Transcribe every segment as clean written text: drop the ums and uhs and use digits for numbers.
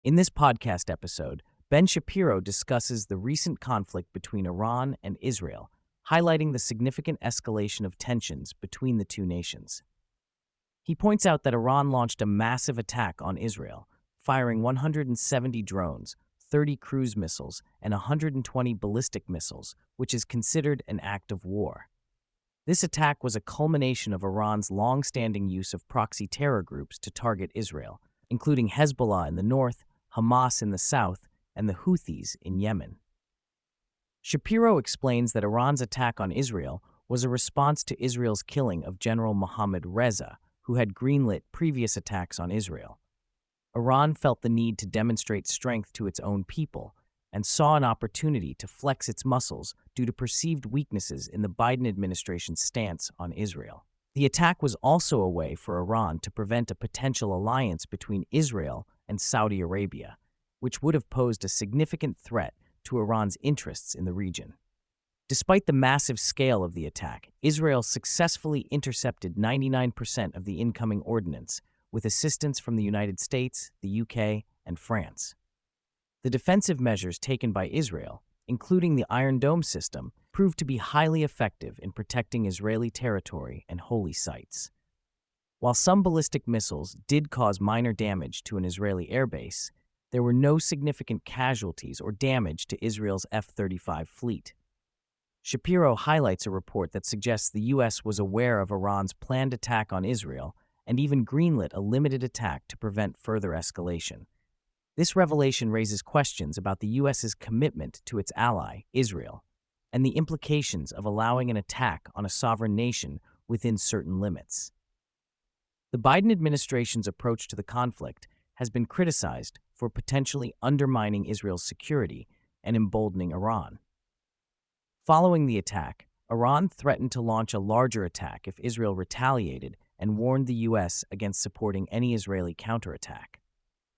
In this podcast episode, Ben Shapiro discusses the recent conflict between Iran and Israel, highlighting the significant escalation of tensions between the two nations. He points out that Iran launched a massive attack on Israel, firing 170 drones, 30 cruise missiles, and 120 ballistic missiles, which is considered an act of war. This attack was a culmination of Iran's long-standing use of proxy terror groups to target Israel, including Hezbollah in the north, Hamas in the south, and the Houthis in Yemen. Shapiro explains that Iran's attack on Israel was a response to Israel's killing of General Mohammad Reza, who had greenlit previous attacks on Israel. Iran felt the need to demonstrate strength to its own people and saw an opportunity to flex its muscles due to perceived weaknesses in the Biden administration's stance on Israel. The attack was also a way for Iran to prevent a potential alliance between Israel and Saudi Arabia, which would have posed a significant threat to Iran's interests in the region. Despite the massive scale of the attack, Israel successfully intercepted 99% of the incoming ordnance, with assistance from the United States, the UK, and France. The defensive measures taken by Israel, including the Iron Dome system, proved to be highly effective in protecting Israeli territory and holy sites. While some ballistic missiles did cause minor damage to an Israeli airbase, there were no significant casualties or damage to Israel's F-35 fleet. Shapiro highlights a report that suggests the U.S. was aware of Iran's planned attack on Israel and even greenlit a limited attack to prevent further escalation. This revelation raises questions about the U.S.'s commitment to its ally, Israel, and the implications of allowing an attack on a sovereign nation within certain limits. The Biden administration's approach to the conflict has been criticized for potentially undermining Israel's security and emboldening Iran. Following the attack, Iran threatened to launch a larger attack if Israel retaliated and warned the U.S. against supporting any Israeli counterattack.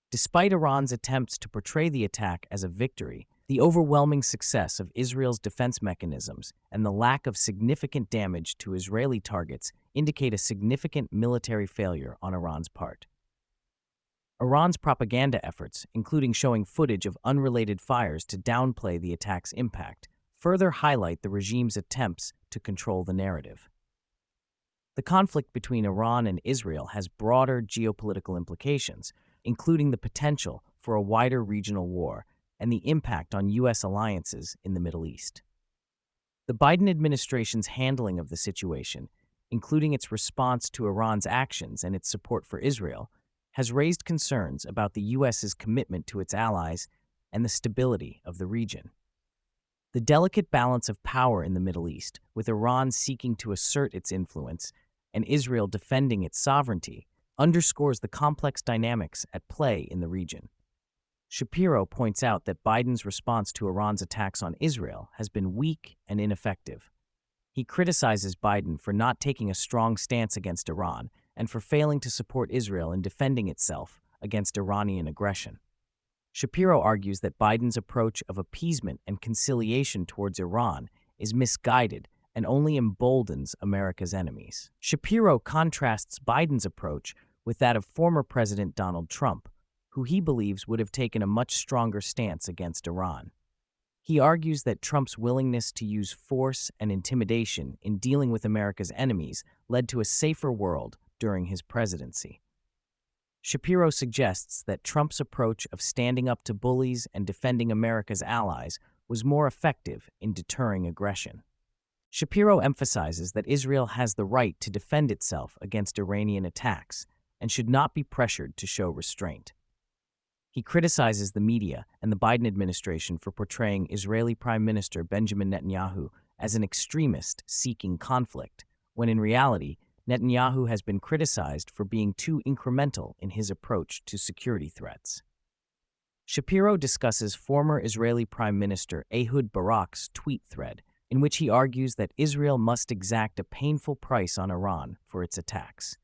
Despite Iran's attempts to portray the attack as a victory, the overwhelming success of Israel's defense mechanisms and the lack of significant damage to Israeli targets indicate a significant military failure on Iran's part. Iran's propaganda efforts, including showing footage of unrelated fires to downplay the attack's impact, further highlight the regime's attempts to control the narrative. The conflict between Iran and Israel has broader geopolitical implications, including the potential for a wider regional war and the impact on U.S. alliances in the Middle East. The Biden administration's handling of the situation, including its response to Iran's actions and its support for Israel, has raised concerns about the U.S.'s commitment to its allies and the stability of the region. The delicate balance of power in the Middle East, with Iran seeking to assert its influence and Israel defending its sovereignty, underscores the complex dynamics at play in the region. Shapiro points out that Biden's response to Iran's attacks on Israel has been weak and ineffective. He criticizes Biden for not taking a strong stance against Iran and for failing to support Israel in defending itself against Iranian aggression. Shapiro argues that Biden's approach of appeasement and conciliation towards Iran is misguided and only emboldens America's enemies. Shapiro contrasts Biden's approach with that of former President Donald Trump, who he believes would have taken a much stronger stance against Iran. He argues that Trump's willingness to use force and intimidation in dealing with America's enemies led to a safer world during his presidency. Shapiro suggests that Trump's approach of standing up to bullies and defending America's allies was more effective in deterring aggression. Shapiro emphasizes that Israel has the right to defend itself against Iranian attacks and should not be pressured to show restraint. He criticizes the media and the Biden administration for portraying Israeli Prime Minister Benjamin Netanyahu as an extremist seeking conflict, when in reality, Netanyahu has been criticized for being too incremental in his approach to security threats. Shapiro discusses former Israeli Prime Minister Ehud Barak's tweet thread, in which he argues that Israel must exact a painful price on Iran for its attacks.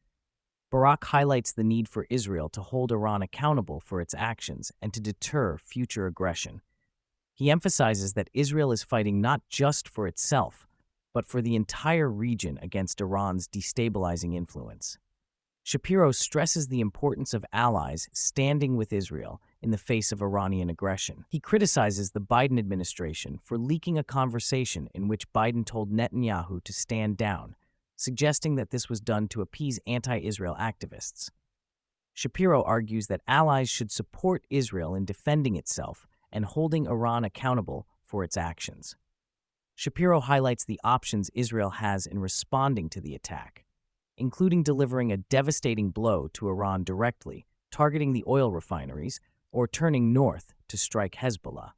Barak highlights the need for Israel to hold Iran accountable for its actions and to deter future aggression. He emphasizes that Israel is fighting not just for itself, but for the entire region against Iran's destabilizing influence. Shapiro stresses the importance of allies standing with Israel in the face of Iranian aggression. He criticizes the Biden administration for leaking a conversation in which Biden told Netanyahu to stand down, suggesting that this was done to appease anti-Israel activists. Shapiro argues that allies should support Israel in defending itself and holding Iran accountable for its actions. Shapiro highlights the options Israel has in responding to the attack, including delivering a devastating blow to Iran directly, targeting the oil refineries, or turning north to strike Hezbollah.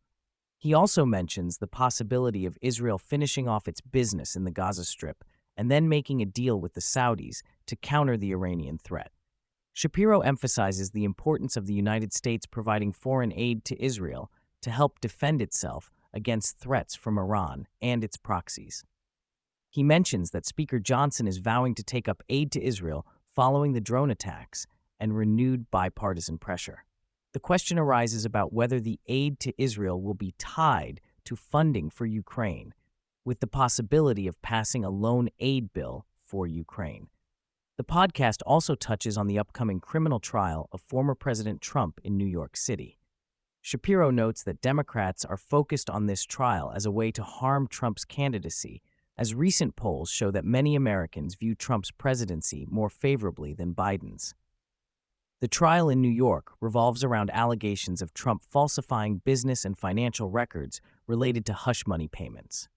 He also mentions the possibility of Israel finishing off its business in the Gaza Strip and then making a deal with the Saudis to counter the Iranian threat. Shapiro emphasizes the importance of the United States providing foreign aid to Israel to help defend itself against threats from Iran and its proxies. He mentions that Speaker Johnson is vowing to take up aid to Israel following the drone attacks and renewed bipartisan pressure. The question arises about whether the aid to Israel will be tied to funding for Ukraine, with the possibility of passing a loan aid bill for Ukraine. The podcast also touches on the upcoming criminal trial of former President Trump in New York City. Shapiro notes that Democrats are focused on this trial as a way to harm Trump's candidacy, as recent polls show that many Americans view Trump's presidency more favorably than Biden's. The trial in New York revolves around allegations of Trump falsifying business and financial records related to hush money payments.